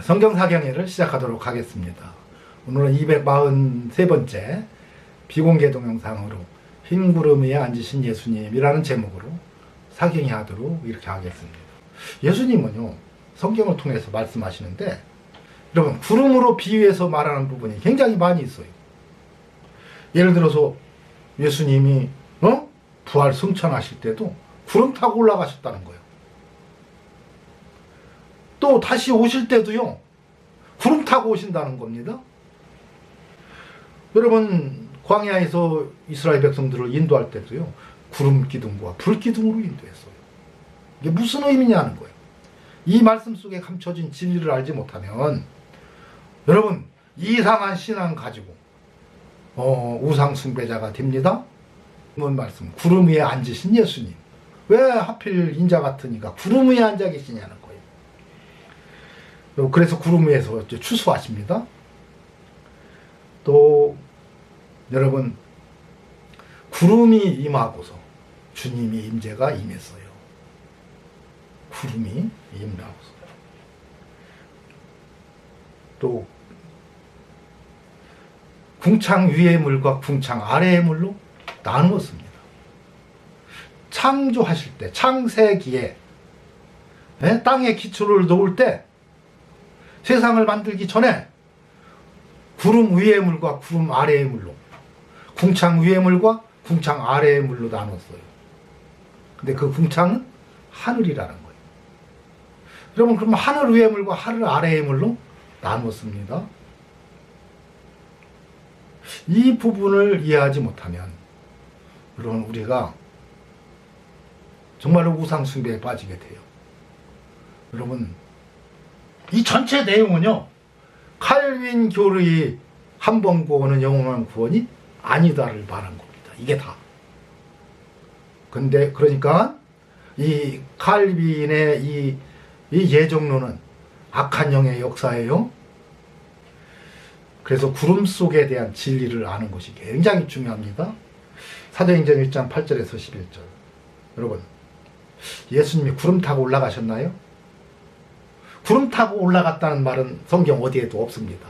성경사경회를 시작하도록 하겠습니다. 오늘은 243번째 비공개 동영상으로 흰 구름 위에 앉으신 예수님이라는 제목으로 사경회 하도록 이렇게 하겠습니다. 예수님은요, 성경을 통해서 말씀하시는데 여러분, 구름으로 비유해서 말하는 부분이 굉장히 많이 있어요. 예를 들어서 예수님이 부활 승천하실 때도 구름 타고 올라가셨다는 거예요. 또 다시 오실 때도요, 구름 타고 오신다는 겁니다. 여러분, 광야에서 이스라엘 백성들을 인도할 때도요, 구름 기둥과 불 기둥으로 인도했어요. 이게 무슨 의미냐는 거예요. 이 말씀 속에 감춰진 진리를 알지 못하면 여러분, 이상한 신앙 가지고 우상 숭배자가 됩니다. 이번 말씀, 구름 위에 앉으신 예수님, 왜 하필 인자 같으니까 구름 위에 앉아 계시냐는 거예요. 그래서 구름 위에서 추수하십니다. 또 여러분, 구름이 임하고서 주님이 임재가 임했어요. 구름이 임하고서. 또 궁창 위의 물과 궁창 아래의 물로 나누었습니다. 창조하실 때, 창세기에 땅에 기초를 놓을 때, 세상을 만들기 전에 구름 위의 물과 구름 아래의 물로, 궁창 위의 물과 궁창 아래의 물로 나눴어요. 근데 그 궁창은 하늘이라는 거예요. 여러분, 그럼 하늘 위의 물과 하늘 아래의 물로 나눴습니다. 이 부분을 이해하지 못하면 여러분, 우리가 정말로 우상 숭배에 빠지게 돼요. 여러분, 이 전체 내용은요, 칼빈 교르의 한 번 구원은 영원한 구원이 아니다를 말한 겁니다. 이게 다. 근데 그러니까 이 칼빈의 이 예정론은 악한 영의 역사예요. 그래서 구름 속에 대한 진리를 아는 것이 굉장히 중요합니다. 사도행전 1장 8절에서 11절. 여러분, 예수님이 구름 타고 올라가셨나요? 구름 타고 올라갔다는 말은 성경 어디에도 없습니다.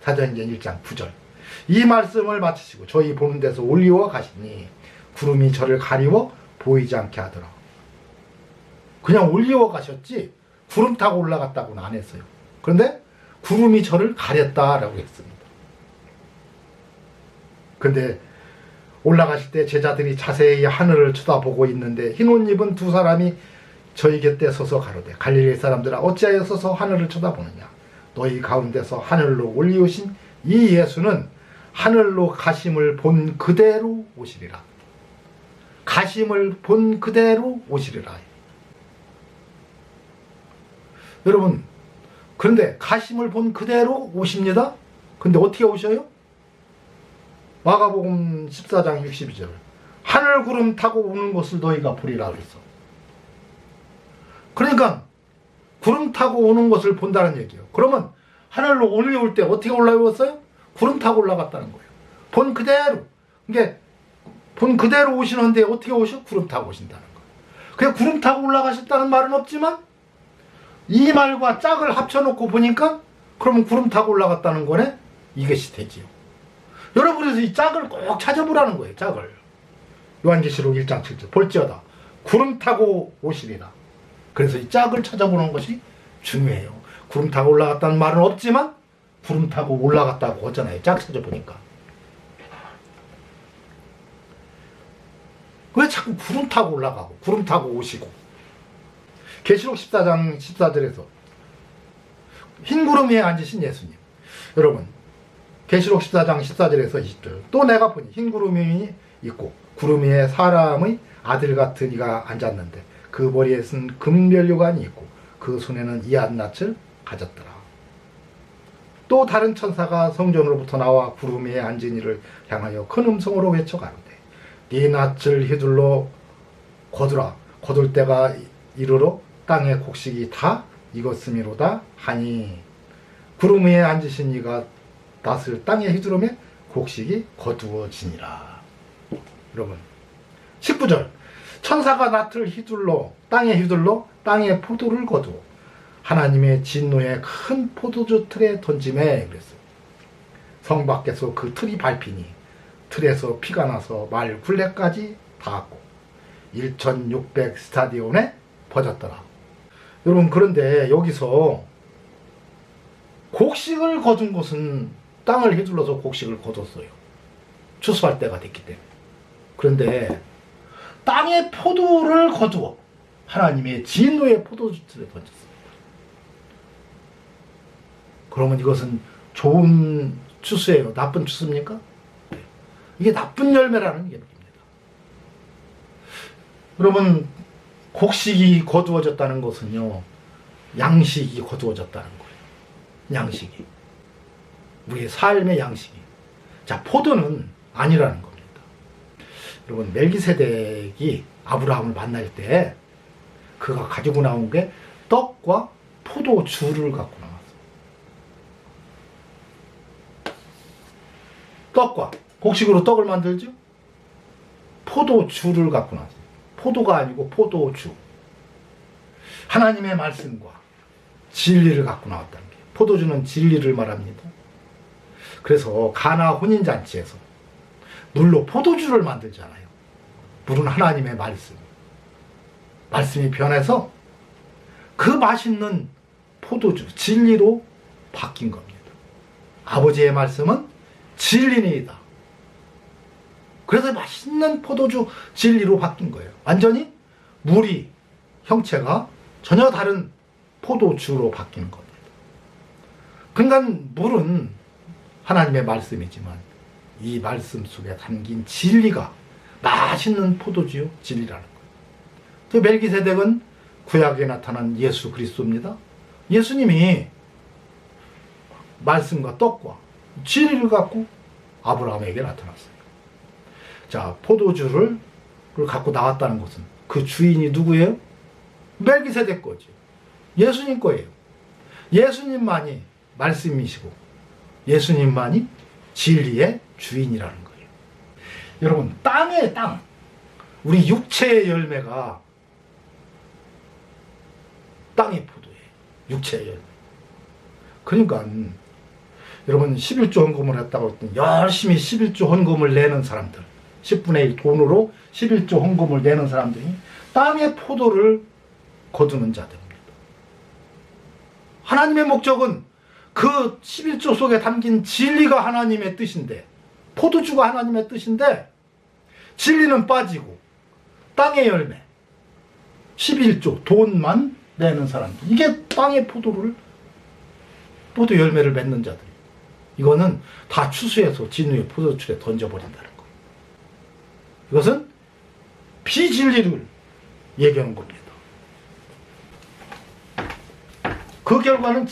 사도행전 1장 9절. 이 말씀을 마치시고 저희 보는 데서 올리워 가시니 구름이 저를 가리워 보이지 않게 하더라. 그냥 올리워 가셨지 구름 타고 올라갔다고는 안 했어요. 그런데 구름이 저를 가렸다라고 했습니다. 근데 올라가실 때 제자들이 자세히 하늘을 쳐다보고 있는데 흰 옷 입은 두 사람이 저희 곁에 서서 가로되 갈릴리 사람들아 어찌하여 서서 하늘을 쳐다보느냐. 너희 가운데서 하늘로 올리우신 이 예수는 하늘로 가심을 본 그대로 오시리라. 가심을 본 그대로 오시리라. 여러분, 그런데 가심을 본 그대로 오십니다. 근데 어떻게 오셔요? 마가복음 14장 62절. 하늘 구름 타고 오는 것을 너희가 보리라 그랬어. 그러니까 구름 타고 오는 것을 본다는 얘기예요. 그러면 하늘로 올라올 때 어떻게 올라왔어요? 구름 타고 올라갔다는 거예요. 본 그대로. 이게 본 그대로 오시는데 어떻게 오셔? 구름 타고 오신다는 거예요. 그냥 구름 타고 올라가셨다는 말은 없지만 이 말과 짝을 합쳐놓고 보니까 그러면 구름 타고 올라갔다는 거네? 이것이 되지요. 여러분에서 이 짝을 꼭 찾아보라는 거예요. 짝을. 요한계시록 1장 7절. 볼지어다 구름 타고 오시리라. 그래서 이 짝을 찾아보는 것이 중요해요. 구름 타고 올라갔다는 말은 없지만 구름 타고 올라갔다고 하잖아요. 짝 찾아보니까. 왜 자꾸 구름 타고 올라가고 구름 타고 오시고. 계시록 14장 14절에서 흰 구름 위에 앉으신 예수님. 여러분, 계시록 14장 14절에서 20절. 또 내가 보니 흰 구름이 있고 구름 위에 사람의 아들 같은 이가 앉았는데 그 머리에 쓴 금면류관이 있고 그 손에는 이한낯을 가졌더라. 또 다른 천사가 성전으로부터 나와 구름 위에 앉은 이를 향하여 큰 음성으로 외쳐 가로되 네 낯을 휘둘러 거두라. 거둘 때가 이르러 땅의 곡식이 다 익었음이로다 하니. 구름 위에 앉으신 이가 낯을 땅에 휘두르면 곡식이 거두어지니라. 여러분, 19절. 천사가 낫을 휘둘러 땅에 포도를 거두어 하나님의 진노의 큰 포도주 틀에 던짐에 그랬어요. 성 밖에서 그 틀이 밟히니 틀에서 피가 나서 말 굴레까지 닿았고 1600 스타디온에 퍼졌더라. 여러분, 그런데 여기서 곡식을 거둔 것은 땅을 휘둘러서 곡식을 거뒀어요. 추수할 때가 됐기 때문에. 그런데 땅에 포도를 거두어 하나님의 진노의 포도주틀에 던졌습니다. 그러면 이것은 좋은 추수예요? 나쁜 추수입니까? 이게 나쁜 열매라는 얘기입니다. 여러분, 곡식이 거두어졌다는 것은요, 양식이 거두어졌다는 거예요. 양식이. 우리의 삶의 양식이. 자, 포도는 아니라는 겁니다. 여러분, 멜기세덱이 아브라함을 만날 때 그가 가지고 나온 게 떡과 포도주를 갖고 나왔어요. 떡과 곡식으로 떡을 만들죠. 포도주를 갖고 나왔어요. 포도가 아니고 포도주. 하나님의 말씀과 진리를 갖고 나왔다는 게, 포도주는 진리를 말합니다. 그래서 가나 혼인잔치에서 물로 포도주를 만들잖아요. 물은 하나님의 말씀. 말씀이 변해서 그 맛있는 포도주, 진리로 바뀐 겁니다. 아버지의 말씀은 진리니이다. 그래서 맛있는 포도주 진리로 바뀐 거예요. 완전히 물이 형체가 전혀 다른 포도주로 바뀌는 겁니다. 그러니까 물은 하나님의 말씀이지만 이 말씀 속에 담긴 진리가 맛있는 포도주요, 진리라는 거예요. 멜기세덱은 구약에 나타난 예수 그리스도입니다. 예수님이 말씀과 떡과 진리를 갖고 아브라함에게 나타났어요. 자, 포도주를 갖고 나왔다는 것은 그 주인이 누구예요? 멜기세덱 거죠. 예수님 거예요. 예수님만이 말씀이시고 예수님만이 진리의 주인이라는 거예요. 여러분, 땅의 땅, 우리 육체의 열매가 땅의 포도예요. 육체의 열매. 그러니까 여러분, 11조 헌금을 했다고 했더니 열심히 11조 헌금을 내는 사람들, 10분의 1 돈으로 11조 헌금을 내는 사람들이 땅의 포도를 거두는 자들입니다. 하나님의 목적은 그 11조 속에 담긴 진리가 하나님의 뜻인데, 포도주가 하나님의 뜻인데 진리는 빠지고 땅의 열매 11조 돈만 내는 사람들, 이게 땅의 포도 열매를 맺는 자들, 이거는 다 추수해서 진리의 포도주에 던져버린다는 거예요. 이것은 비진리를 얘기하는 겁니다. 그 결과는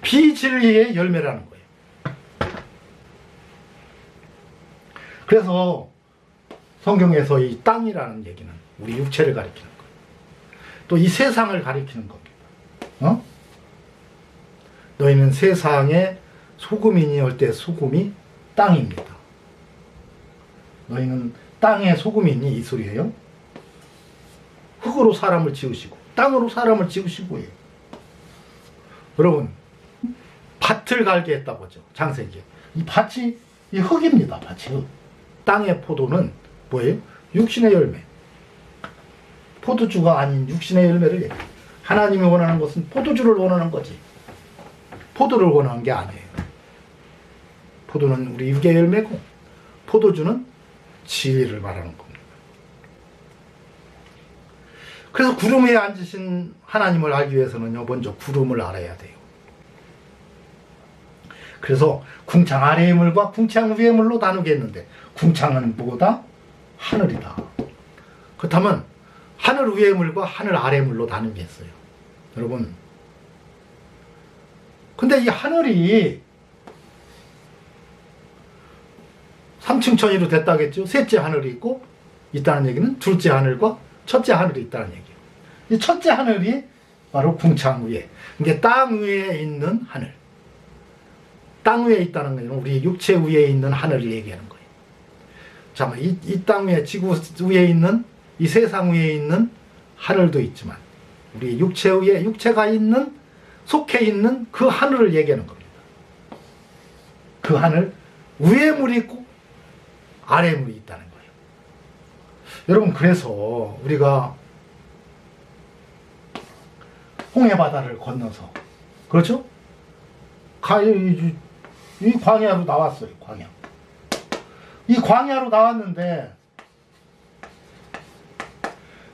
비진리의 열매라는 거예요. 그래서 성경에서 이 땅이라는 얘기는 우리 육체를 가리키는 거예요. 또 이 세상을 가리키는 겁니다. 너희는 세상의 소금이니 할 때 소금이 땅입니다. 너희는 땅의 소금이니 이 소리예요. 흙으로 사람을 지으시고 땅으로 사람을 지으시고 해요. 여러분, 밭을 갈게 했다고 하죠. 창세기에. 이 밭이 이 흙입니다. 밭이 흙. 땅의 포도는 뭐예요? 육신의 열매. 포도주가 아닌 육신의 열매를 얘기해요. 하나님이 원하는 것은 포도주를 원하는 거지, 포도를 원하는 게 아니에요. 포도는 우리 육의 열매고 포도주는 진리를 말하는 겁니다. 그래서 구름 위에 앉으신 하나님을 알기 위해서는요, 먼저 구름을 알아야 돼요. 그래서 궁창 아래의 물과 궁창 위의 물로 나누겠는데, 궁창은 뭐다? 하늘이다. 그렇다면 하늘 위의 물과 하늘 아래의 물로 나누겠어요. 여러분, 근데 이 하늘이 3층 천이로 됐다겠죠. 셋째 하늘이 있고 있다는 얘기는 둘째 하늘과 첫째 하늘이 있다는 얘기예요. 이 첫째 하늘이 바로 궁창 위에, 이게 땅 위에 있는 하늘. 땅 위에 있다는 것은 우리 육체 위에 있는 하늘을 얘기하는 거예요. 자, 이 땅 위에, 지구 위에 있는, 이 세상 위에 있는 하늘도 있지만 우리 육체 위에, 육체가 있는 속해 있는 그 하늘을 얘기하는 겁니다. 그 하늘 위에 물이 있고 아래에 물이 있다는 거예요. 여러분, 그래서 우리가 홍해바다를 건너서, 그렇죠? 이 광야로 나왔어요. 광야. 이 광야로 나왔는데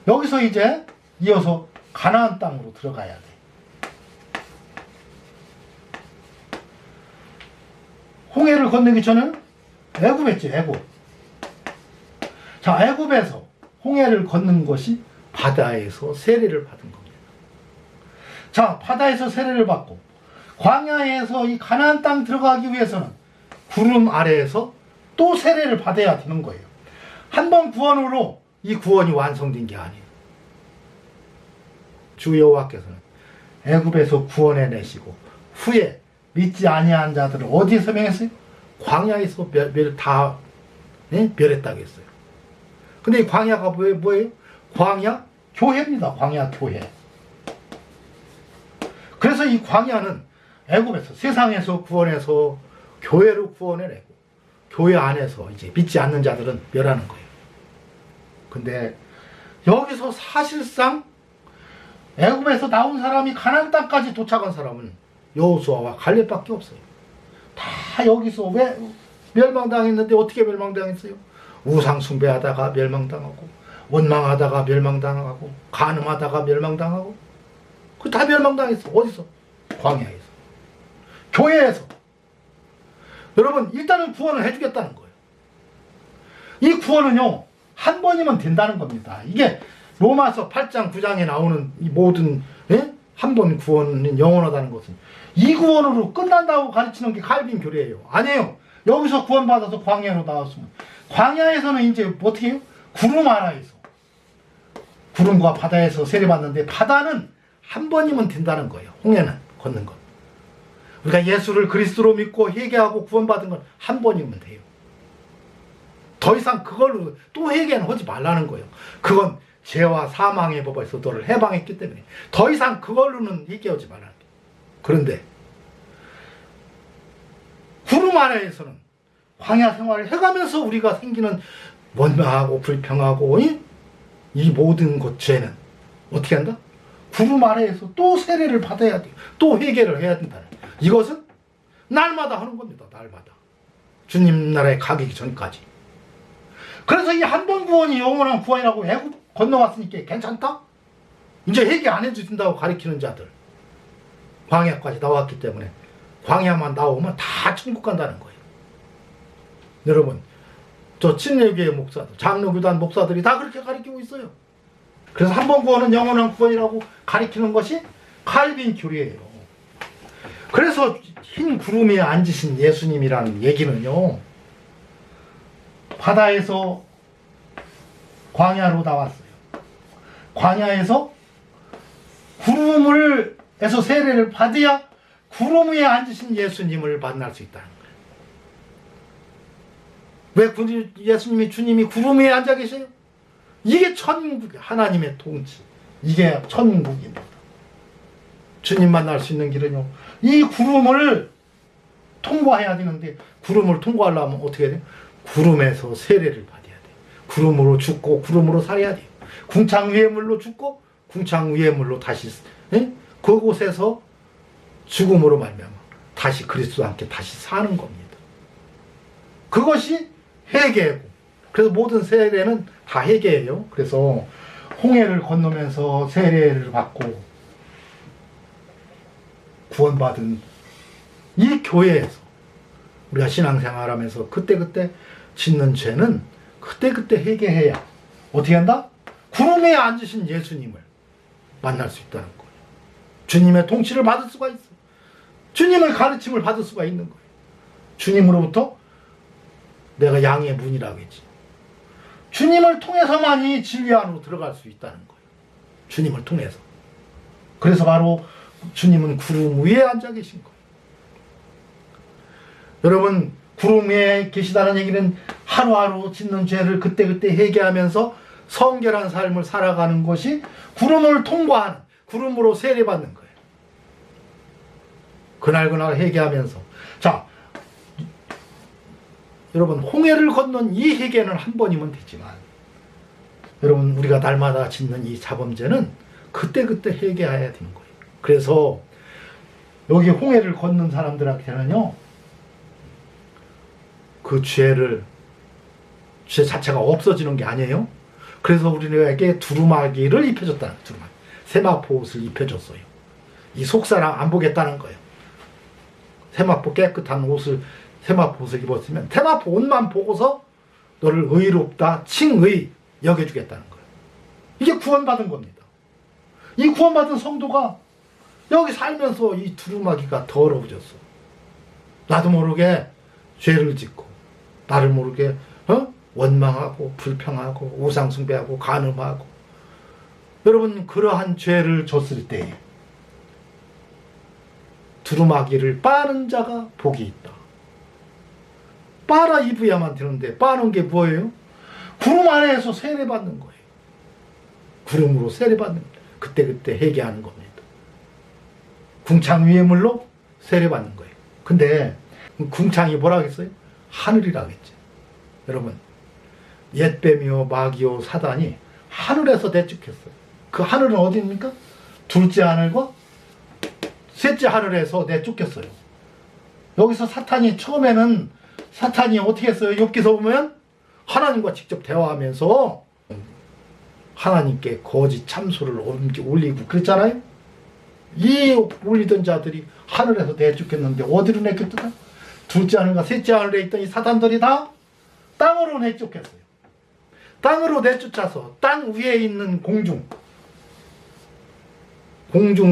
여기서 이제 이어서 가나안 땅으로 들어가야 돼. 홍해를 건너기 전에는 애굽했지, 애굽. 자, 애굽에서 홍해를 건넌 것이 바다에서 세례를 받은 겁니다. 자, 바다에서 세례를 받고 광야에서 이 가나안 땅 들어가기 위해서는 구름 아래에서 또 세례를 받아야 되는 거예요. 한 번 구원으로 이 구원이 완성된 게 아니에요. 주 여호와께서는 애굽에서 구원해내시고 후에 믿지 아니한 자들을 어디에서 멸했어요? 광야에서 멸했다고 했어요. 근데 이 광야가 뭐예요? 광야 교회입니다. 광야 교회. 그래서 이 광야는 애굽에서, 세상에서 구원해서 교회로 구원해내고 교회 안에서 이제 믿지 않는 자들은 멸하는 거예요. 근데 여기서 사실상 애굽에서 나온 사람이 가나안 땅까지 도착한 사람은 여호수아와 갈렙밖에 없어요. 다 여기서 왜 멸망당했는데 어떻게 멸망당했어요? 우상 숭배하다가 멸망당하고, 원망하다가 멸망당하고, 간음하다가 멸망당하고, 그 다 멸망당했어. 어디서? 광야에서, 교회에서. 여러분, 일단은 구원을 해주겠다는 거예요. 이 구원은요, 한 번이면 된다는 겁니다. 이게 로마서 8장 9장에 나오는 이 모든 한 번 구원은 영원하다는 것은 이 구원으로 끝난다고 가르치는 게 칼빈 교리예요. 아니에요. 여기서 구원받아서 광야로 나왔으면 광야에서는 이제 어떻게 해요? 구름 아래에서, 구름과 바다에서 세례받는데 바다는 한 번이면 된다는 거예요. 홍해는 걷는 것. 우리가 예수를 그리스도로 믿고 회개하고 구원받은 건 한 번이면 돼요. 더 이상 그걸로 또 회개는 하지 말라는 거예요. 그건 죄와 사망의 법에서 너를 해방했기 때문에 더 이상 그걸로는 회개하지 말라는 거예요. 그런데 구름 아래에서는 광야 생활을 해가면서 우리가 생기는 원망하고 불평하고 이 모든 것 죄는 어떻게 한다? 구름 아래에서 또 세례를 받아야 돼요. 또 회개를 해야 된다. 이것은 날마다 하는 겁니다. 날마다. 주님 나라에 가기 전까지. 그래서 이 한 번 구원이 영원한 구원이라고 애굽 건너왔으니까 괜찮다? 이제 회개 안 해도 된다고 가르치는 자들. 광야까지 나왔기 때문에 광야만 나오면 다 천국 간다는 거예요. 여러분, 저 침례교회 목사들, 장로교단 목사들이 다 그렇게 가르치고 있어요. 그래서 한 번 구원은 영원한 구원이라고 가르치는 것이 칼빈 교리예요. 그래서 흰 구름 위에 앉으신 예수님이라는 얘기는요, 바다에서 광야로 나왔어요. 광야에서 구름에서 세례를 받아야 구름 위에 앉으신 예수님을 만날 수 있다는 거예요. 왜 예수님이, 주님이 구름 위에 앉아 계세요? 이게 천국, 하나님의 통치. 이게 천국입니다. 주님 만날 수 있는 길은요, 이 구름을 통과해야 되는데, 구름을 통과하려면 어떻게 해야 돼요? 구름에서 세례를 받아야 돼요. 구름으로 죽고 구름으로 살아야 돼요. 궁창 위의 물로 죽고 궁창 위의 물로 다시 그곳에서 죽음으로 말미암아 다시 그리스도와 함께 다시 사는 겁니다. 그것이 회개고, 그래서 모든 세례는 다 회개예요. 그래서 홍해를 건너면서 세례를 받고 구원받은 이 교회에서 우리가 신앙생활하면서 그때그때 짓는 죄는 그때그때 회개해야 어떻게 한다? 구름 위에 앉으신 예수님을 만날 수 있다는 거예요. 주님의 통치를 받을 수가 있어요. 주님의 가르침을 받을 수가 있는 거예요. 주님으로부터 내가 양의 문이라고 했지. 주님을 통해서만이 진리 안으로 들어갈 수 있다는 거예요. 주님을 통해서. 그래서 바로 주님은 구름 위에 앉아 계신 거예요. 여러분, 구름 위에 계시다는 얘기는 하루하루 짓는 죄를 그때그때 회개하면서 성결한 삶을 살아가는 것이 구름을 통과하는, 구름으로 세례받는 거예요. 그날 회개하면서. 자, 여러분, 홍해를 건넌 이 회개는 한 번이면 되지만, 여러분, 우리가 날마다 짓는 이 자범죄는 그때그때 회개해야 되는 거예요. 그래서 여기 홍해를 건넌 사람들한테는요, 그 죄 자체가 없어지는 게 아니에요. 그래서 우리에게 두루마기를 입혀줬다는, 두루마기, 세마포 옷을 입혀줬어요. 이 속사람 안 보겠다는 거예요. 세마포 깨끗한 옷을, 세마포 옷을 입었으면 세마포 옷만 보고서 너를 의롭다, 칭의 여겨주겠다는 거예요. 이게 구원받은 겁니다. 이 구원받은 성도가 여기 살면서 이 두루마기가 더러워졌어. 나도 모르게 죄를 짓고, 나를 모르게 원망하고 불평하고 우상숭배하고 간음하고. 여러분, 그러한 죄를 졌을 때 두루마기를 빠는 자가 복이 있다. 빨아 입어야만 되는데, 빠는 게 뭐예요? 구름 아래에서 세례받는 거예요. 구름으로 세례받는 거예요. 그때그때 회개하는 겁니다. 궁창 위의 물로 세례받는 거예요. 근데 궁창이 뭐라고 했어요? 하늘이라고 했죠. 여러분, 옛뱀이요 마귀요 사단이 하늘에서 내쫓겼어요. 그 하늘은 어디입니까? 둘째 하늘과 셋째 하늘에서 내쫓겼어요. 여기서 사탄이 처음에는 사탄이 어떻게 했어요? 욥기서 보면 하나님과 직접 대화하면서 하나님께 거짓 참소를 올리고 그랬잖아요. 이 올리던 자들이 하늘에서 내쫓겼는데 어디로 내쫓겼다? 둘째 하늘과 셋째 하늘에 있던 이 사단들이 다 땅으로 내쫓겼어요. 땅으로 내쫓아서 땅 위에 있는 공중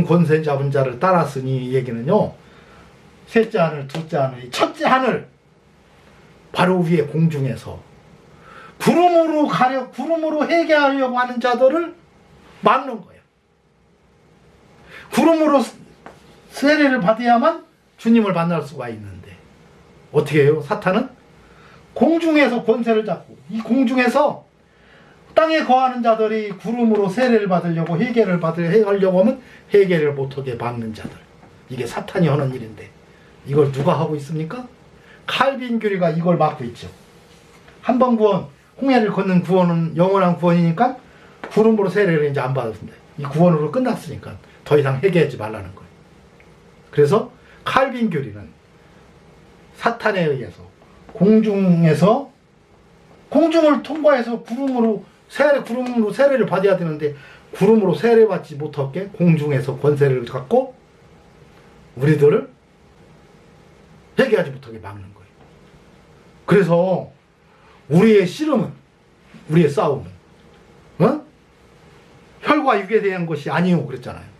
권세 잡은 자를 따랐으니, 이 얘기는요, 셋째 하늘, 둘째 하늘, 첫째 하늘 바로 위에 공중에서 구름으로 회개하려고 하는 자들을 막는 거예요. 구름으로 세례를 받아야만 주님을 만날 수가 있는데 어떻게 해요? 사탄은 공중에서 권세를 잡고, 이 공중에서 땅에 거하는 자들이 구름으로 세례를 받으려고 회개하려고 하면 회개를 못하게 막는 자들. 이게 사탄이 하는 일인데 이걸 누가 하고 있습니까? 칼빈 교리가 이걸 막고 있죠. 한 번 구원, 홍해를 걷는 구원은 영원한 구원이니까 구름으로 세례를 이제 안 받았습니다. 이 구원으로 끝났으니까 더 이상 회개하지 말라는 거예요. 그래서 칼빈 교리는 사탄에 의해서 공중을 통과해서 구름으로 세례를 받아야 되는데, 구름으로 세례받지 못하게 공중에서 권세를 갖고 우리들을 회개하지 못하게 막는 거예요. 그래서 우리의 씨름은, 우리의 싸움은 혈과 육에 대한 것이 아니오 그랬잖아요.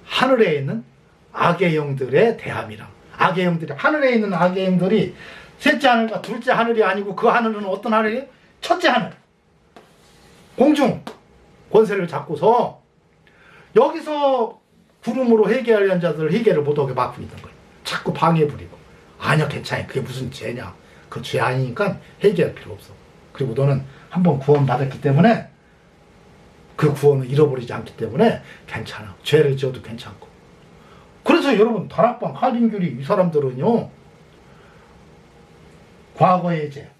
하늘에 있는 악의 영들의 대함이라. 악의 영들이, 하늘에 있는 악의 영들이 셋째 하늘과 둘째 하늘이 아니고 그 하늘은 어떤 하늘이에요? 첫째 하늘, 공중 권세를 잡고서 여기서 구름으로 회개하려는 자들을 회개를 못하게 막고 있는 거예요. 자꾸 방해 부리고, 아니야 괜찮아, 그게 무슨 죄냐, 그 죄 아니니까 회개할 필요 없어. 그리고 너는 한번 구원 받았기 때문에 그 구원을 잃어버리지 않기 때문에 괜찮아, 죄를 지어도 괜찮고. 그래서 여러분, 다락방 칼빈교리 이 사람들은요, 과거의 죄,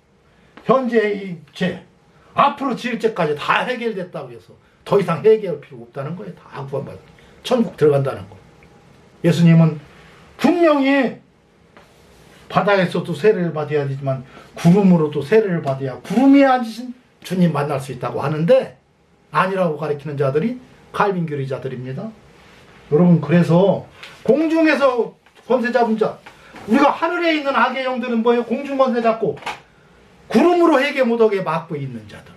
현재의 죄, 앞으로 지을 죄까지 다 해결됐다고 해서 더 이상 회개할 필요가 없다는 거예요. 다 구원받아 천국 들어간다는 거. 예수님은 분명히 바다에서도 세례를 받아야 되지만 구름으로도 세례를 받아야 구름에 앉으신 주님 만날 수 있다고 하는데, 아니라고 가르치는 자들이 칼빈교리자들입니다. 여러분, 그래서 공중에서 권세 잡은 자, 우리가 하늘에 있는 악의 영들은 뭐예요? 공중 권세 잡고 구름으로 회개 못하게 막고 있는 자들.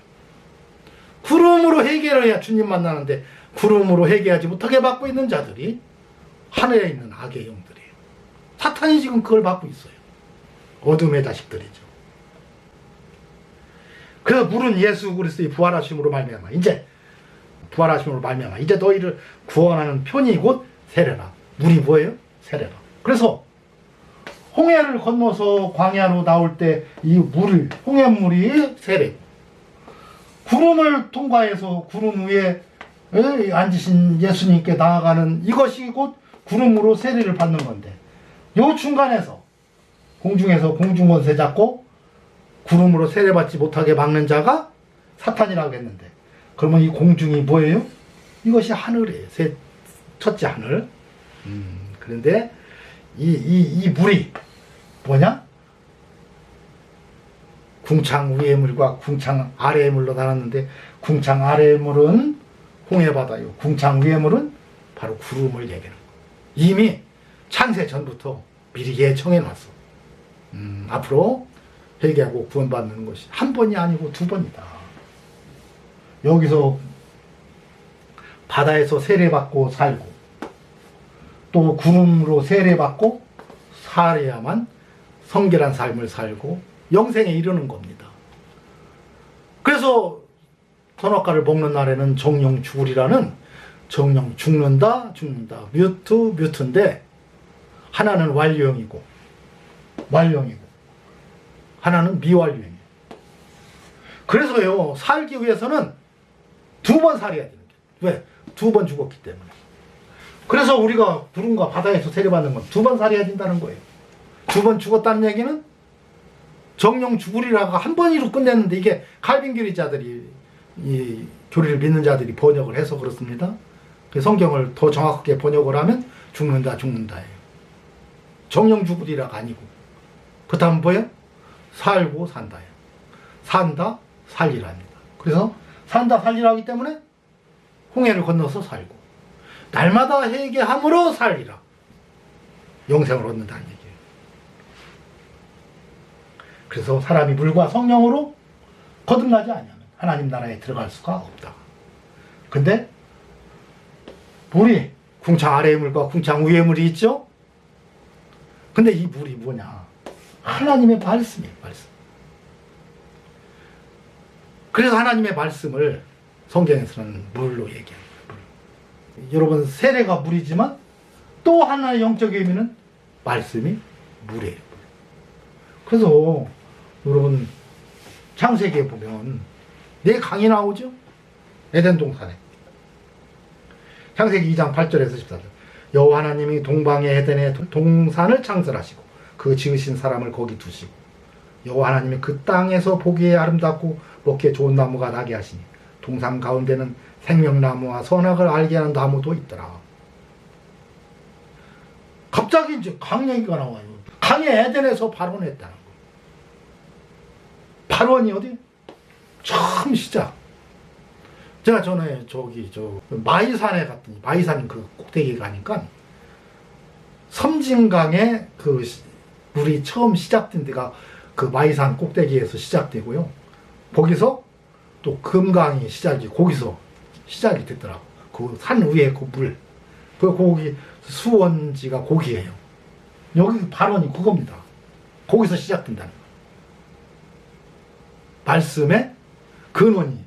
구름으로 회개를 해야 주님 만나는데 구름으로 회개하지 못하게 막고 있는 자들이 하늘에 있는 악의 영들이에요. 사탄이 지금 그걸 막고 있어요. 어둠의 자식들이죠. 그래서 물은 예수 그리스도의 부활하심으로 말미암아, 이제 부활하심으로 말미암아 이제 너희를 구원하는 편이 곧 세례라. 물이 뭐예요? 세례라. 그래서 홍해를 건너서 광야로 나올 때 이 물을, 홍해물이 세례. 구름을 통과해서 구름 위에 앉으신 예수님께 나아가는 이것이 곧 구름으로 세례를 받는 건데, 요 중간에서 공중에서 공중권세 잡고 구름으로 세례받지 못하게 막는 자가 사탄이라고 했는데, 그러면 이 공중이 뭐예요? 이것이 하늘이에요. 첫째 하늘. 그런데 이 물이 뭐냐? 궁창 위의 물과 궁창 아래의 물로 나눴는데, 궁창 아래의 물은 홍해바다요, 궁창 위의 물은 바로 구름을 얘기하는 거예요. 이미 창세 전부터 미리 예청해 놨어. 앞으로 회개하고 구원받는 것이 한 번이 아니고 두 번이다. 여기서 바다에서 세례받고 살고, 또 구름으로 세례받고 살아야만 성결한 삶을 살고 영생에 이르는 겁니다. 그래서 선악과를 먹는 날에는 정령 죽으리라는, 정령 죽는다 뮤트인데, 하나는 완료형이고 하나는 미완료형이에요. 그래서요, 살기 위해서는 두 번 살아야 되는 거예요. 왜? 두 번 죽었기 때문에. 그래서 우리가 구름과 바다에서 세례받는 건 두 번 살아야 된다는 거예요. 두 번 죽었다는 얘기는 정령 죽으리라고 한 번으로 끝냈는데, 이게 칼빈 교리자들이, 이 교리를 믿는 자들이 번역을 해서 그렇습니다. 성경을 더 정확하게 번역을 하면 죽는다예요. 정령 죽으리라가 아니고, 그 다음 뭐예요? 살고 산다예요. 산다 살리랍니다. 그래서 산다 살리라 하기 때문에 홍해를 건너서 살고, 날마다 회개함으로 살리라, 영생을 얻는다는 얘기예요. 그래서 사람이 물과 성령으로 거듭나지 않으면 하나님 나라에 들어갈 수가 없다. 근데 물이 궁창 아래의 물과 궁창 위의 물이 있죠? 근데 이 물이 뭐냐? 하나님의 말씀이에요. 말씀. 그래서 하나님의 말씀을 성경에서는 물로 얘기합니다. 물. 여러분, 세례가 물이지만 또 하나의 영적 의미는 말씀이 물이에요. 그래서 여러분, 창세기에 보면 네 강이 나오죠? 에덴 동산에. 창세기 2장 8절에서 14절. 여호와 하나님이 동방의 에덴의 동산을 창설하시고 그 지으신 사람을 거기 두시고, 여호와 하나님이 그 땅에서 보기에 아름답고 먹기에 좋은 나무가 나게 하시니 동산 가운데는 생명나무와 선악을 알게 하는 나무도 있더라. 갑자기 이제 강 얘기가 나와요. 강이 에덴에서 발원했다는 거. 발원이 어디? 처음 시작. 제가 전에 마이산에 갔더니, 마이산 그 꼭대기에 가니까 섬진강에 그 물이 처음 시작된 데가 그 마이산 꼭대기에서 시작되고요. 거기서 또 금강이 거기서 시작이 됐더라고. 그 산 위에 그 물. 거기 수원지가 거기에요. 여기 발원이 그겁니다. 거기서 시작된다는 거. 말씀의 근원이,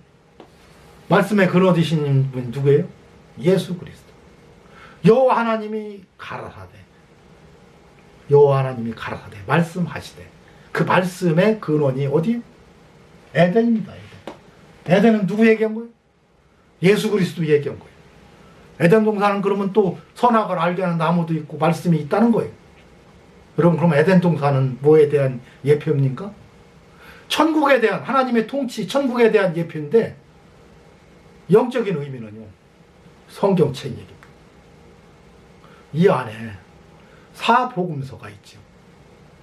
말씀의 근원이신 분 누구예요? 예수 그리스도. 여호와 하나님이 가라사대, 말씀하시되, 그 말씀의 근원이 어디? 에덴입니다. 에덴은 누구 얘기한 거예요? 예수 그리스도 얘기한 거예요. 에덴 동산은 그러면 또 선악을 알게 하는 나무도 있고 말씀이 있다는 거예요. 여러분, 그럼 에덴 동산은 뭐에 대한 예표입니까? 천국에 대한, 하나님의 통치, 천국에 대한 예표인데, 영적인 의미는요, 성경책 얘기입니다. 이 안에 사복음서가 있죠.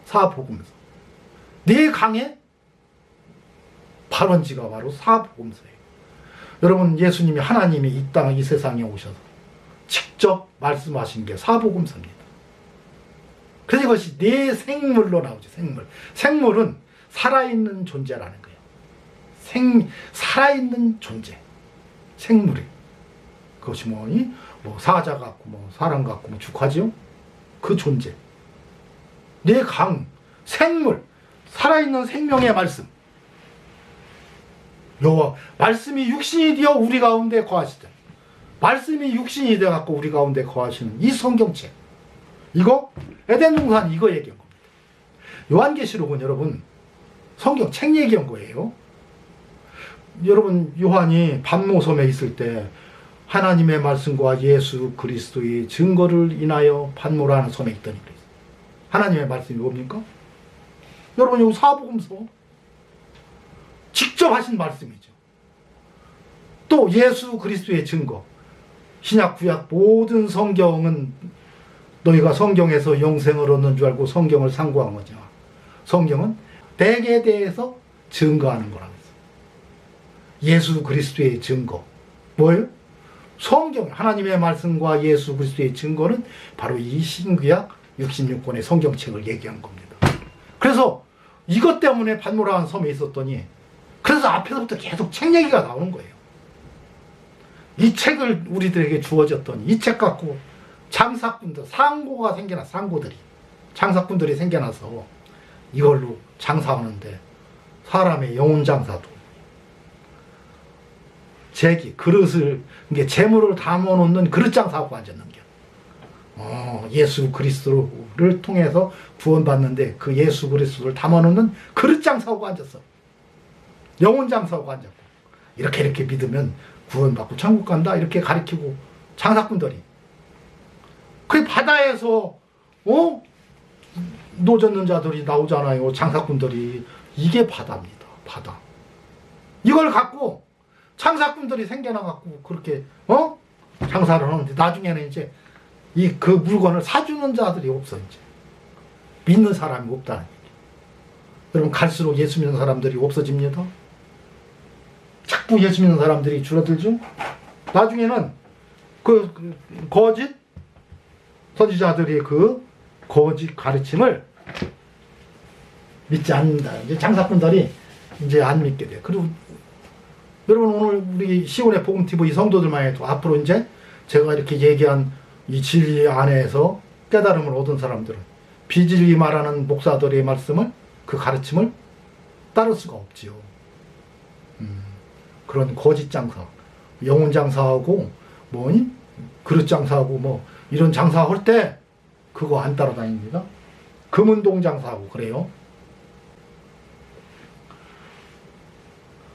사복음서. 네 강의 발원지가 바로 사복음서예요. 여러분, 예수님이, 하나님이 이 땅, 이 세상에 오셔서 직접 말씀하신 게 사복음서입니다. 그래서 이것이 네 생물로 나오죠. 생물은 살아있는 존재라는 거예요. 살아있는 존재. 생물이. 그것이 뭐 사자 같고, 뭐 사람 같고, 뭐 죽하지요? 그 존재. 네 강, 생물, 살아있는 생명의 말씀. 여호와, 말씀이 육신이 되어 우리 가운데 거하시다. 말씀이 육신이 되어 갖고 우리 가운데 거하시는 이 성경책. 이거 에덴 동산 이거 얘기한 겁니다. 요한계시록은 여러분 성경 책 얘기한 거예요. 여러분, 요한이 반모섬에 있을 때 하나님의 말씀과 예수 그리스도의 증거를 인하여 반모라는 섬에 있더니 그랬어요. 하나님의 말씀이 뭡니까? 여러분, 여기 사복음서 직접 하신 말씀이죠. 또 예수 그리스도의 증거, 신약 구약 모든 성경은 너희가 성경에서 영생을 얻는 줄 알고 성경을 상고한 거죠. 성경은 백에 대해서 증거하는 거라고 했어요. 예수 그리스도의 증거 뭐예요? 성경, 하나님의 말씀과 예수 그리스도의 증거는 바로 이 신구약 66권의 성경책을 얘기한 겁니다. 그래서 이것 때문에 반모라는 섬에 있었더니, 그래서 앞에서부터 계속 책 얘기가 나오는 거예요. 이 책을 우리들에게 주어졌더니 이 책 갖고 장사꾼들, 상고가 생겨나, 장사꾼들이 생겨나서 이걸로 장사하는데, 사람의 영혼 장사도 그릇을, 이게 재물을 담아놓는 그릇 장사하고 앉았는 게. 예수 그리스도를 통해서 구원받는데 그 예수 그리스도를 담아놓는 그릇 장사하고 앉았어. 영혼 장사하고 앉았고, 이렇게 믿으면 구원받고 천국 간다, 이렇게 가르치고 장사꾼들이. 그 바다에서 노젓는 자들이 나오잖아요. 장사꾼들이. 이게 바다입니다. 바다. 이걸 갖고 장사꾼들이 생겨나갖고 그렇게 장사를 하는데, 나중에는 이제 그 물건을 사주는 자들이 없어. 이제 믿는 사람이 없다는 얘기. 여러분, 갈수록 예수 믿는 사람들이 없어집니다. 자꾸 예수 믿는 사람들이 줄어들죠. 나중에는 그 거짓 선지자들이 그 거짓 가르침을 믿지 않는다. 이제 장사꾼들이 이제 안 믿게 돼요. 그리고 여러분, 오늘 우리 시온의 복음TV 성도들만 해도 앞으로 이제 제가 이렇게 얘기한 이 진리 안에서 깨달음을 얻은 사람들은 비진리 말하는 목사들의 말씀을, 그 가르침을 따를 수가 없지요. 그런 거짓 장사, 영혼 장사하고 그릇 장사하고 이런 장사할 때 그거 안 따라다닙니다. 금은동 장사하고 그래요.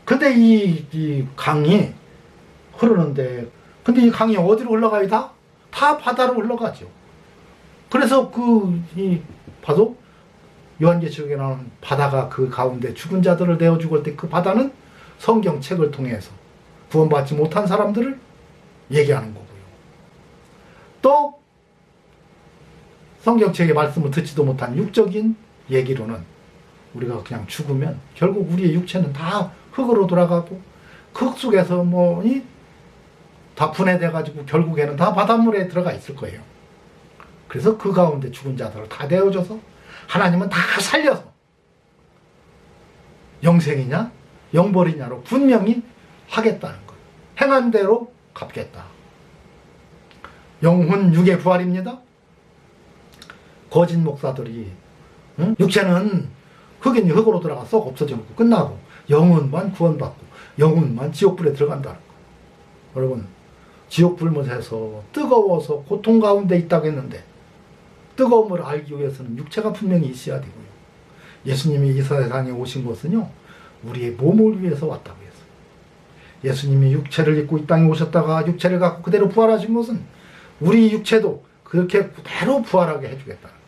근데 이 강이 흐르는데, 근데 이 강이 어디로 흘러가요? 다 바다로 흘러가죠. 그래서 봐도 요한계시록에 나오는 바다가 그 가운데 죽은 자들을 내어 죽을 때 그 바다는 성경책을 통해서 구원받지 못한 사람들을 얘기하는 거고요. 또 성경책의 말씀을 듣지도 못한 육적인 얘기로는 우리가 그냥 죽으면 결국 우리의 육체는 다 흙으로 돌아가고, 그 흙 속에서 다 분해돼가지고 결국에는 다 바닷물에 들어가 있을 거예요. 그래서 그 가운데 죽은 자들을 다 내어줘서 하나님은 다 살려서 영생이냐 영벌이냐로 분명히 하겠다는 거예요. 행한 대로 갚겠다. 영혼 육의 부활입니다. 거짓 목사들이 육체는 흙이니 흙으로 들어가 썩 없어지고 끝나고 영혼만 구원받고 영혼만 지옥불에 들어간다는 거예요. 여러분, 지옥불못에서 뜨거워서 고통 가운데 있다고 했는데, 뜨거움을 알기 위해서는 육체가 분명히 있어야 되고요. 예수님이 이 세상에 오신 것은요, 우리의 몸을 위해서 왔다고 했어요. 예수님이 육체를 입고 이 땅에 오셨다가 육체를 갖고 그대로 부활하신 것은 우리 육체도 그렇게 그대로 부활하게 해주겠다는 거예요.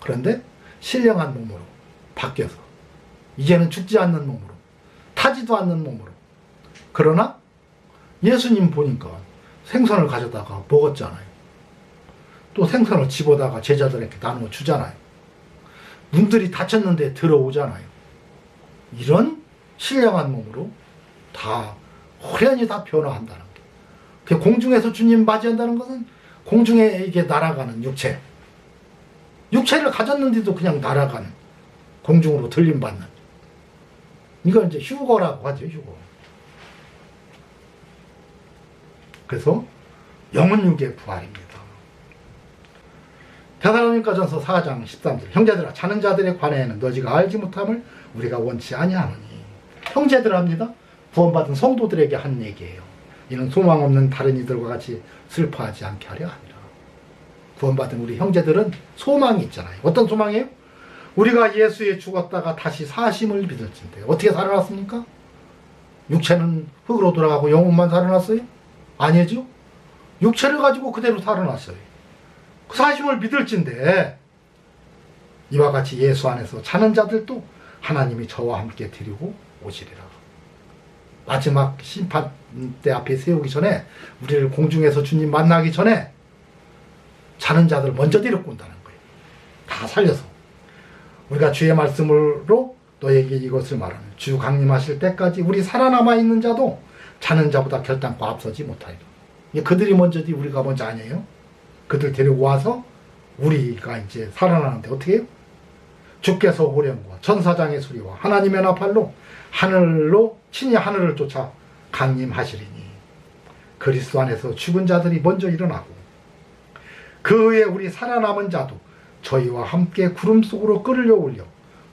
그런데 신령한 몸으로 바뀌어서 이제는 죽지 않는 몸으로, 타지도 않는 몸으로. 그러나 예수님 보니까 생선을 가져다가 먹었잖아요. 또 생선을 집어다가 제자들에게 나누어 주잖아요. 문들이 닫혔는데 들어오잖아요. 이런 신령한 몸으로 다 호련히 다 변화한다는 게. 공중에서 주님 맞이한다는 것은 공중에 이게 날아가는 육체를 가졌는데도 그냥 날아가는, 공중으로 들림받는, 이걸 이제 휴거라고 하죠. 휴거. 그래서 영혼육의 부활입니다. 데살로니가전서 4장 13절, 형제들아 자는 자들에 관해는 너희가 알지 못함을 우리가 원치 아니하노니. 형제들합니다. 구원받은 성도들에게 한 얘기예요. 이는 소망 없는 다른 이들과 같이 슬퍼하지 않게 하려 합니다. 구원받은 우리 형제들은 소망이 있잖아요. 어떤 소망이에요? 우리가 예수에 죽었다가 다시 사심을 믿을진데 어떻게 살아났습니까? 육체는 흙으로 돌아가고 영혼만 살아났어요? 아니죠. 육체를 가지고 그대로 살아났어요. 그 사심을 믿을진데 이와 같이 예수 안에서 자는 자들도 하나님이 저와 함께 데리고 오시리라. 마지막 심판 때 앞에 세우기 전에, 우리를 공중에서 주님 만나기 전에 자는 자들 먼저 데리고 온다는 거예요. 다 살려서. 우리가 주의 말씀으로 너에게 이것을 말하는, 주 강림하실 때까지 우리 살아남아 있는 자도 자는 자보다 결단코 앞서지 못하리라. 그들이 먼저지 우리가 먼저 아니에요. 그들 데리고 와서 우리가 이제 살아나는데 어떻게 해요? 주께서 호령과 천사장의 소리와 하나님의 나팔로 하늘로 친히 하늘을 쫓아 강림하시리니 그리스도 안에서 죽은 자들이 먼저 일어나고 그 후에 우리 살아남은 자도 저희와 함께 구름 속으로 끌려 올려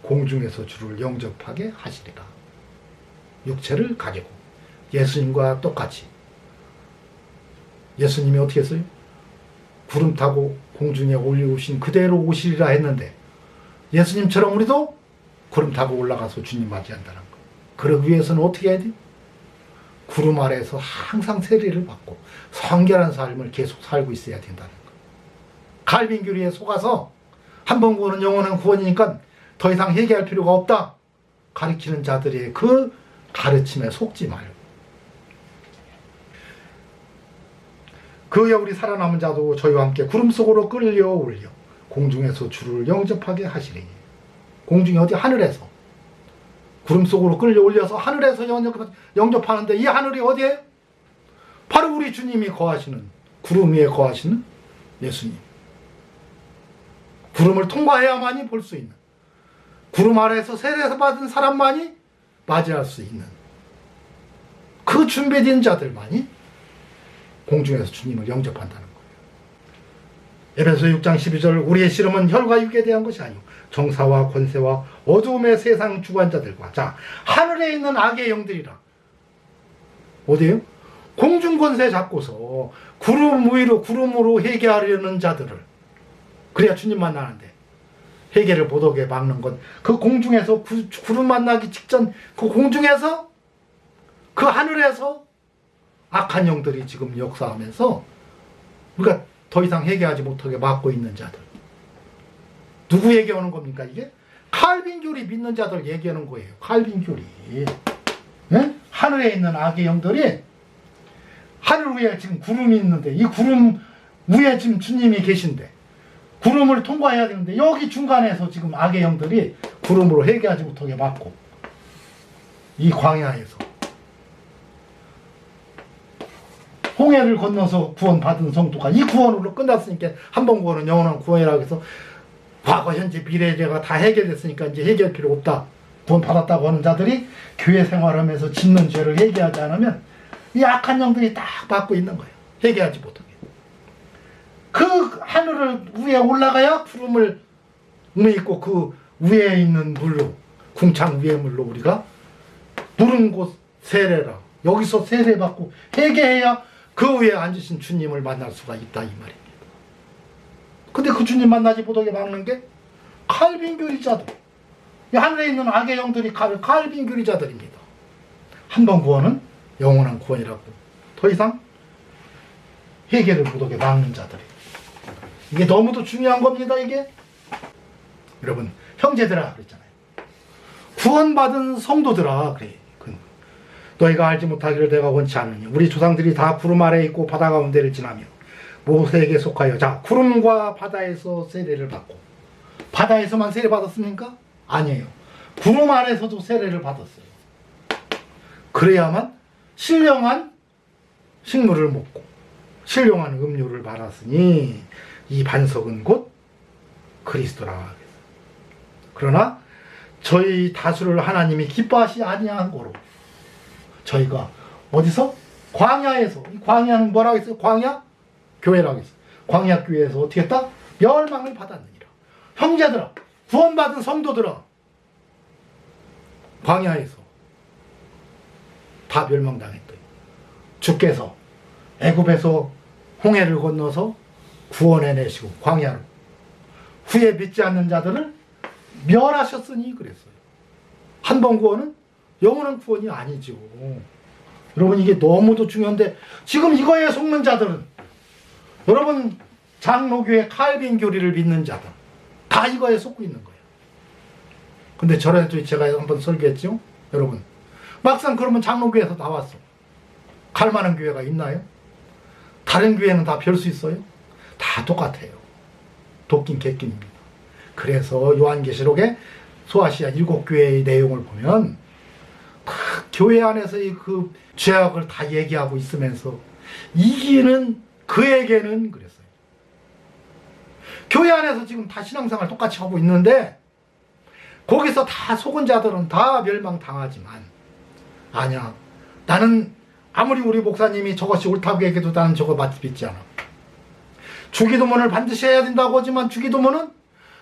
공중에서 주를 영접하게 하시리라. 육체를 가지고 예수님과 똑같이. 예수님이 어떻게 했어요? 구름 타고 공중에 올리우신 그대로 오시리라 했는데, 예수님처럼 우리도 구름 타고 올라가서 주님 맞이한다는 거. 그러기 위해서는 어떻게 해야 돼요? 구름 아래에서 항상 세례를 받고 성결한 삶을 계속 살고 있어야 된다는 거. 갈빈 교리에 속아서 한 번 구원은 영원한 구원이니까 더 이상 회개할 필요가 없다 가르치는 자들의 그 가르침에 속지 말고, 그 후에 우리 살아남은 자도 저희와 함께 구름 속으로 끌려 올려 공중에서 주를 영접하게 하시리니. 공중이 어디? 하늘에서. 구름 속으로 끌려 올려서 하늘에서 영접하는데, 이 하늘이 어디에? 바로 우리 주님이 거하시는, 구름 위에 거하시는 예수님. 구름을 통과해야만이 볼 수 있는, 구름 아래에서 세례에서 받은 사람만이 맞이할 수 있는 그 준비된 자들만이 공중에서 주님을 영접한다는 거예요. 에베소 6장 12절, 우리의 씨름은 혈과 육에 대한 것이 아니오 정사와 권세와 어두움의 세상 주관자들과. 자, 하늘에 있는 악의 영들이라. 어디에요? 공중 권세 잡고서 구름 위로, 구름으로 회개하려는 자들을, 그래야 주님 만나는데 회개를 못하게 막는 건 그 공중에서, 구름 만나기 직전 그 공중에서, 그 하늘에서 악한 영들이 지금 역사하면서 우리가 더 이상 회개하지 못하게 막고 있는 자들. 누구 얘기하는 겁니까 이게? 칼빈 교리 믿는 자들 얘기하는 거예요. 칼빈 교리. 네? 하늘에 있는 악의 영들이, 하늘 위에 지금 구름이 있는데, 이 구름 위에 지금 주님이 계신데 구름을 통과해야 되는데, 여기 중간에서 지금 악의 영들이 구름으로 회개하지 못하게 막고, 이 광야에서 홍해를 건너서 구원받은 성도가, 이 구원으로 끝났으니까, 한 번 구원은 영원한 구원이라고 해서 과거 현재 미래가 다 해결됐으니까 이제 해결 필요 없다, 구원 받았다고 하는 자들이 교회 생활하면서 짓는 죄를 회개하지 않으면 이 악한 영들이 딱 받고 있는 거예요. 회개하지 못하게. 그 하늘을 위에 올라가야 구름을 있고 그 위에 있는 물로, 궁창 위의 물로 우리가 누른 곳 세례라, 여기서 세례받고 회개해야 그 위에 앉으신 주님을 만날 수가 있다, 이 말입니다. 근데 그 주님 만나지 못하게 막는 게 칼빈 교리자들, 이 하늘에 있는 악의 영들이 칼빈 교리자들입니다. 한 번 구원은 영원한 구원이라고 더 이상 회개를 못하게 막는 자들이. 이게 너무도 중요한 겁니다, 이게. 여러분, 형제들아 그랬잖아요. 구원받은 성도들아, 그래. 너희가 알지 못하기를 내가 원치 않으니 우리 조상들이 다 구름 아래에 있고 바다 가운데를 지나며 모세에게 속하여. 자, 구름과 바다에서 세례를 받고. 바다에서만 세례 받았습니까? 아니에요. 구름 아래에서도 세례를 받았어요. 그래야만 신령한 식물을 먹고 신령한 음료를 받았으니 이 반석은 곧 그리스도라. 그러나 저희 다수를 하나님이 기뻐하시 아니한 거로 저희가 어디서? 광야에서. 이 광야는 뭐라고 했어요? 광야? 교회라고 했어요. 광야 교회에서 어떻게 했다? 멸망을 받았느니라. 형제들아, 구원받은 성도들아, 광야에서 다 멸망당했다. 주께서 애굽에서 홍해를 건너서 구원해내시고 광야로, 후에 믿지 않는 자들을 멸하셨으니 그랬어요. 한 번 구원은 영원한 구원이 아니죠. 여러분, 이게 너무도 중요한데 지금 이거에 속는 자들은 여러분, 장로교회 칼빈 교리를 믿는 자들 다 이거에 속고 있는 거예요. 근데 전에도 제가 한번 설교했죠. 여러분, 막상 그러면 장로교회에서 나왔어. 갈 만한 교회가 있나요? 다른 교회는 다 별 수 있어요? 다 똑같아요. 도끼 객끼입니다. 그래서 요한계시록의 소아시아 7교회의 내용을 보면 다 교회 안에서의 그 죄악을 다 얘기하고 있으면서 이기는 그에게는 그랬어요. 교회 안에서 지금 다 신앙생활 똑같이 하고 있는데 거기서 다 속은 자들은 다 멸망당하지만 아니야, 나는 아무리 우리 목사님이 저것이 옳다고 얘기해도 나는 저거 믿지 않아. 주기도문을 반드시 해야 된다고 하지만 주기도문은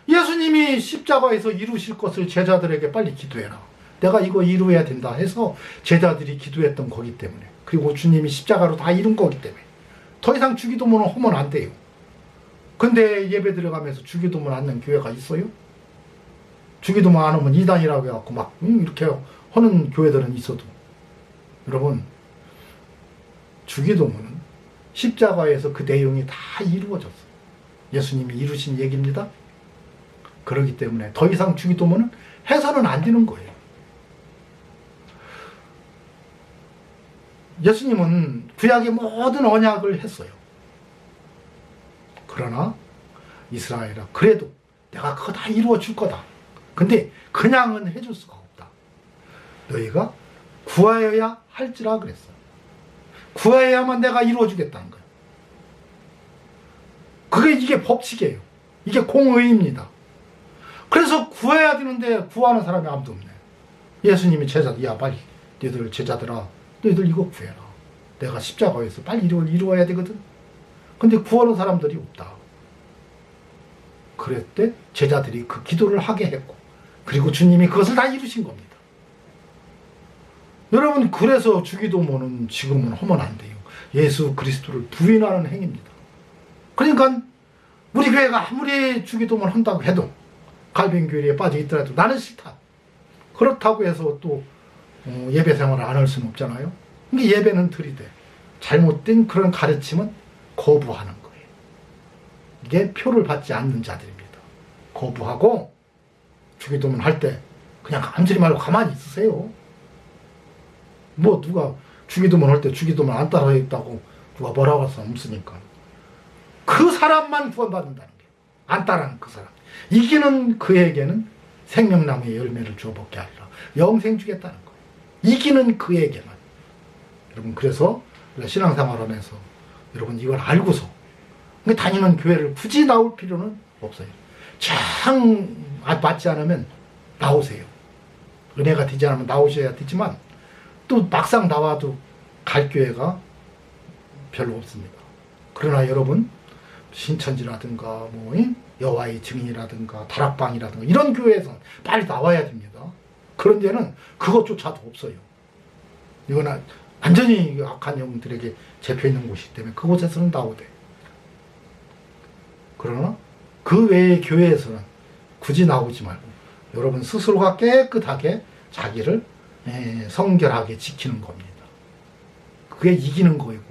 예수님이 십자가에서 이루실 것을 제자들에게 빨리 기도해라. 내가 이거 이루어야 된다 해서 제자들이 기도했던 거기 때문에, 그리고 주님이 십자가로 다 이룬 거기 때문에 더 이상 주기도문을 하면 안 돼요. 근데 예배 들어가면서 주기도문 안 하는 교회가 있어요? 주기도문 안 하면 이단이라고 해갖고 막 이렇게 하는 교회들은 있어도, 여러분, 주기도문은 십자가에서 그 내용이 다 이루어졌어요. 예수님이 이루신 얘기입니다. 그렇기 때문에 더 이상 주기도문은 해서는 안 되는 거예요. 예수님은 구약의 모든 언약을 했어요. 그러나 이스라엘아, 그래도 내가 그거 다 이루어 줄 거다. 근데 그냥은 해줄 수가 없다. 너희가 구하여야 할지라 그랬어요. 구해야만 내가 이루어 주겠다는 거예요. 이게 법칙이에요. 이게 공의입니다. 그래서 구해야 되는데 구하는 사람이 아무도 없네. 예수님이 제자들, 야 빨리 너희들 제자들아, 너희들 이거 구해라. 내가 십자가에서 빨리 이루어야 되거든. 근데 구하는 사람들이 없다. 그랬대 제자들이 그 기도를 하게 했고, 그리고 주님이 그것을 다 이루신 겁니다. 여러분, 그래서 주기도문은 지금은 하면 안 돼요. 예수 그리스도를 부인하는 행위입니다. 그러니까 우리 교회가 아무리 주기도문 한다고 해도, 갈빈 교리에 빠져 있더라도 나는 싫다. 그렇다고 해서 또 예배 생활을 안 할 수는 없잖아요. 근데 예배는 드리되 잘못된 그런 가르침은 거부하는 거예요. 이게 표를 받지 않는 자들입니다. 거부하고 주기도문 할 때 그냥 아무 소리 말고 가만히 있으세요. 뭐 누가 주기도문 할 때 주기도문 안 따라 했다고 누가 뭐라고 할 수 없으니까. 그 사람만 구원받는다는 거예요. 안 따라하는 그 사람. 이기는 그에게는 생명나무의 열매를 주어 먹게 하리라. 영생 주겠다는 거예요. 이기는 그에게만. 여러분, 그래서 신앙생활 하면서 여러분 이걸 알고서 다니는 교회를 굳이 나올 필요는 없어요. 참 맞지 않으면 나오세요. 은혜가 되지 않으면 나오셔야 되지만 또 막상 나와도 갈 교회가 별로 없습니다. 그러나 여러분, 신천지라든가 뭐 여호와의 증인이라든가 다락방이라든가 이런 교회에서 빨리 나와야 됩니다. 그런 데는 그것조차도 없어요. 이거는 완전히 악한 영들에게 잡혀있는 곳이기 때문에 그곳에서는 나오되, 그러나 그 외의 교회에서는 굳이 나오지 말고 여러분 스스로가 깨끗하게 자기를 성결하게 지키는 겁니다. 그게 이기는 거이고,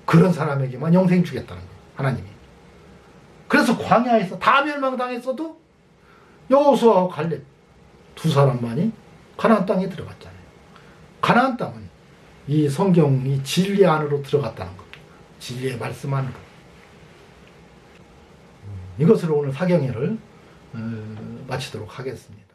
그런 사람에게만 영생 주겠다는 거예요, 하나님이. 그래서 광야에서 다 멸망당했어도 여호수아와 갈렙 두 사람만이 가나안 땅에 들어갔잖아요. 가나안 땅은 이 성경이 진리 안으로 들어갔다는 겁니다. 진리의 말씀 안으로. 이것으로 오늘 사경회를 마치도록 하겠습니다.